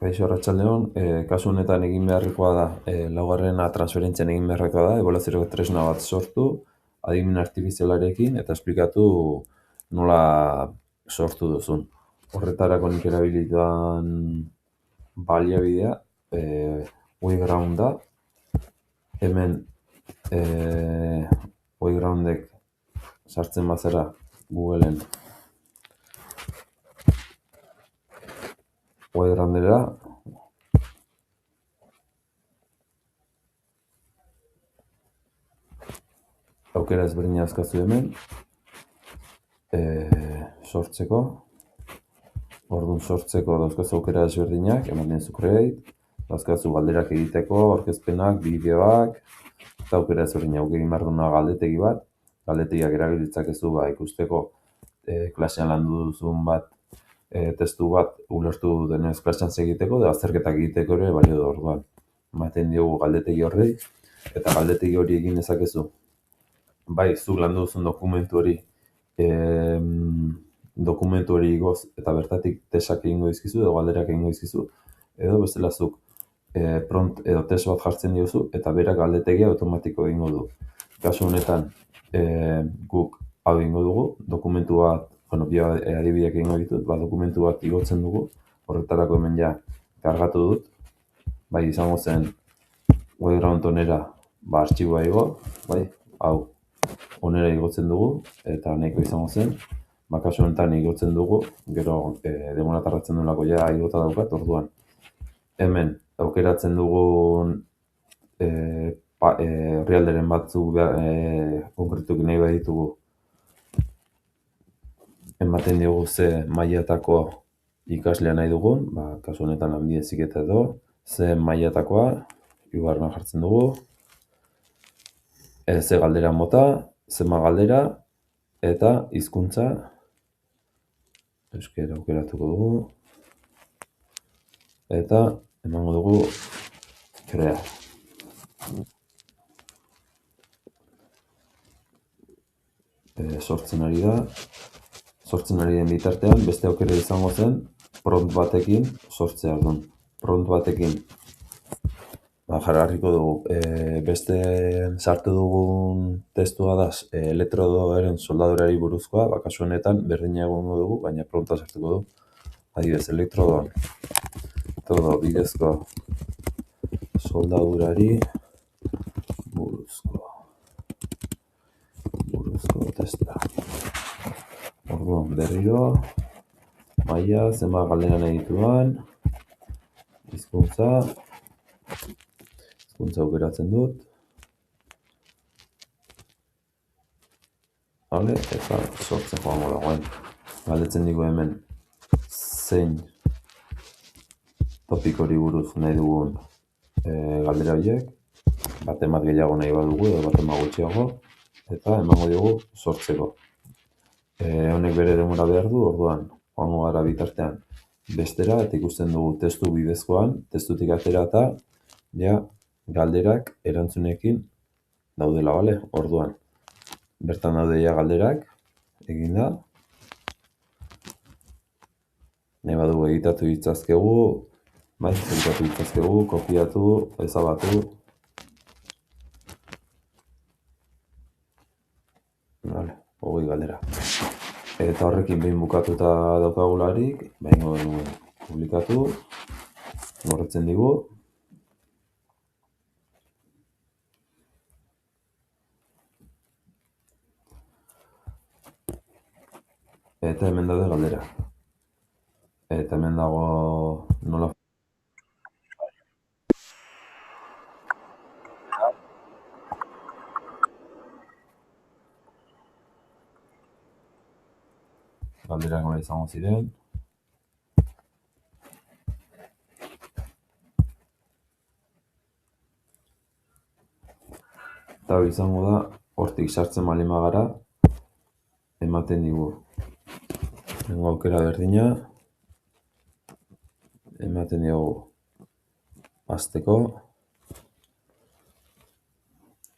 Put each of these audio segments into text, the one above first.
Kaixo arratsaldeon, kasu honetan egin beharrekoa da, laugarrena transferentzian egin beharrekoa da, ebaluaziorako tresna bat sortu, adimen artifizialarekin, eta esplikatu nola sortu duzun. Horretarako nik erabili dudan baliabidea, WeGround da. Hemen WeGroundek sartzen bazara Googleen WeGroundera, aukera ezberdina azkazu hemen, sortzeko. Orduan sortzeko dauzkazu aukera ezberdinak, ematen zu create, dauzkazu galderak egiteko, aurkezpenak, bideoak, eta aukera ezberdinak. Guk egin behar duna galdetegi bat, galdetegiak erabili ditzakezu ikusteko klasean landu duzun bat, testu bat ulertu denez klasean egiteko, edo azterketak egiteko ere balio du orduan. Ematen diogu galdetegi horri, eta galdetegi hori egin dezakezu. Bai, zuk landu duzun dokumentu hori igoz eta bertatik testak egingo dizkizu edo galderak egingo dizkizu, edo bestela zuk prompt edo test bat jartzen diozu eta berak galdetegia automatiko egingo du. Kasu honetan guk hau egingo dugu, dokumentu bat, bi adibideak egingo ditut, dokumentu bat igotzen dugu, horretarako hemen ja kargatu dut, bai izango zen WeGround honera artxiboa igo, bai, hau honera igotzen dugu, eta nahiko izango zen, kasu honetan igotzen dugu, gero demora tardatzen duelako ja igota daukat, orduan. Hemen aukeratzen dugun herrialderen batzuk konkretuk nahi baditugu, ematen diogu ze mailatako ikaslea nahi dugun, kasu honetan Lanbide Heziketa edo, ze mailatakoa, hirugarrena jartzen dugu, ze galdera mota, zenbat galdera, eta hizkuntza, euskera aukeratuko dugu, eta emango dugu create. Sortzen ari da, sortzen ari den bitartean, beste aukera izango zen, prompt batekin sortzea orduan. Prompt batekin jarriko dugu, beste sartu dugun testua da elektrodoaren soldadurari buruzkoa, kasu honetan berdina egongo dugu, baina prompta sartuko du. Adibidez, elektrodo bidezko soldadurari buruzko testa. Orduan, berriro, maila, zenbat galdera nahi dituan, hizkuntza aukeratzen dut, eta sortzen joango dagoen. Galdetzen digu hemen zein topikori buruz nahi dugun galdera horiek, baten bat gehiago nahi badugu edo baten bat gutxiago, eta emango dugu sortzeko. Honek bere denbora behar du, orduan joango gara bitartean bestera, eta ikusten dugu testu bidezkoan, testutik atera eta ja galderak erantzunekin daudela, bale? Orduan, bertan daude ja galderak, eginda. Nahi badugu editatu ditzazkegu, kopiatu, ezabatu. Vale, 20 galdera. Eta horrekin behin bukatuta daukagularik, behin publikatu, gorretzen digu. Eta hemen daude galdera. Eta hemen dago nola galderak nola izango ziren. Eta izango da, hortik sartzen baldin bagara, ematen digu. Nengo aukera berdina, ematen diogu hasteko.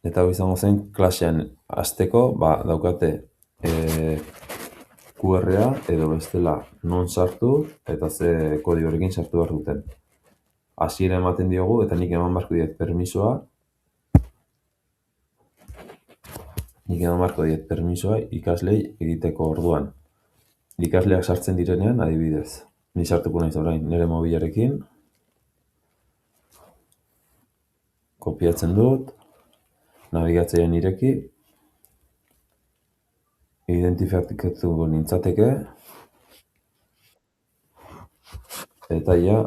Eta izango zen klasean hasteko, daukate QR-a edo bestela non sartu eta ze kodigorekin sartu behar duten. hasiera ematen diogu eta nik eman beharko diet permisoa. Ikaslei egiteko orduan. Ikasleak sartzen direnean, adibidez, ni sartuko naiz orain nire mobilarekin, kopiatzen dut, nabigatzailean ireki, identifikatuko nintzateke, eta ja,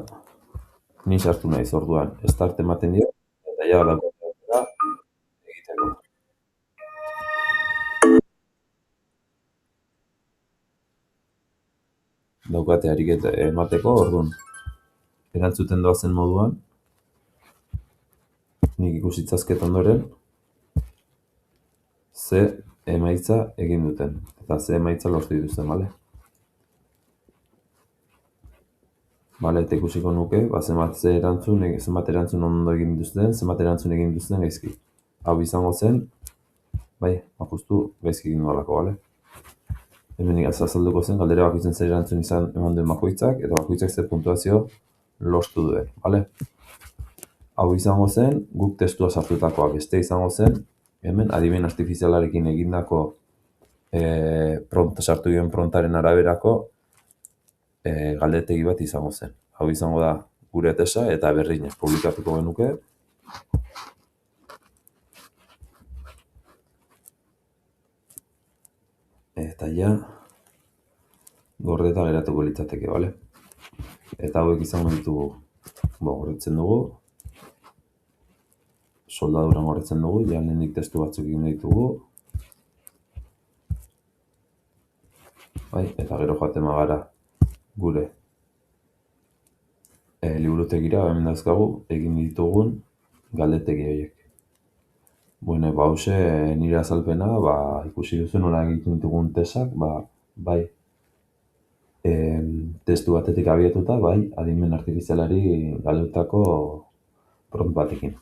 ni sartu naiz orduan, start ematen dio, eta ja daukatela egiteko. Daukate ariketa emateko, orduan, erantzuten doazen moduan, nik ikusi itzazket ondoren, ze emaitza egin duten, eta ze emaitza lortu dituzten, bale? Bale, eta ikusiko nuke, zenbat erantzun ondo egin dituzten, zenbat erantzun egin dituzten gaizki. Hau izango zen, bai, justu gaizki egin dualako, bale? Hemen azalduko zen, galdera bakoitzen zer erantzun izan eman duen bakoitzak, eta bakoitzak zer puntuazio lortu duen, bale? Hau izango zen, guk testua sartutakoa, beste izango zen, hemen adimen artifizialarekin egindako sartu duen prontaren araberako galdetegi bat izango zen. Hau izango da gure tesa eta berdina publikatuko genuke. Eta ja, gordeta geratuko litzateke, bale? Eta hauek izango ditugu, gordetzen dugu, soldaduran gordetzen dugu, ja lehenik testu batzuk egin ditugu. Bai, eta gero joaten magara gure liburutegira, hemen dauzkagu, egin ditugun galdetegi horiek. Bueno, hause nire azalpena, ikusi duzu nola egiten ditugun tesak, bai, testu batetik abiatuta, bai, adimen artifizialari galdutako prompt batekin.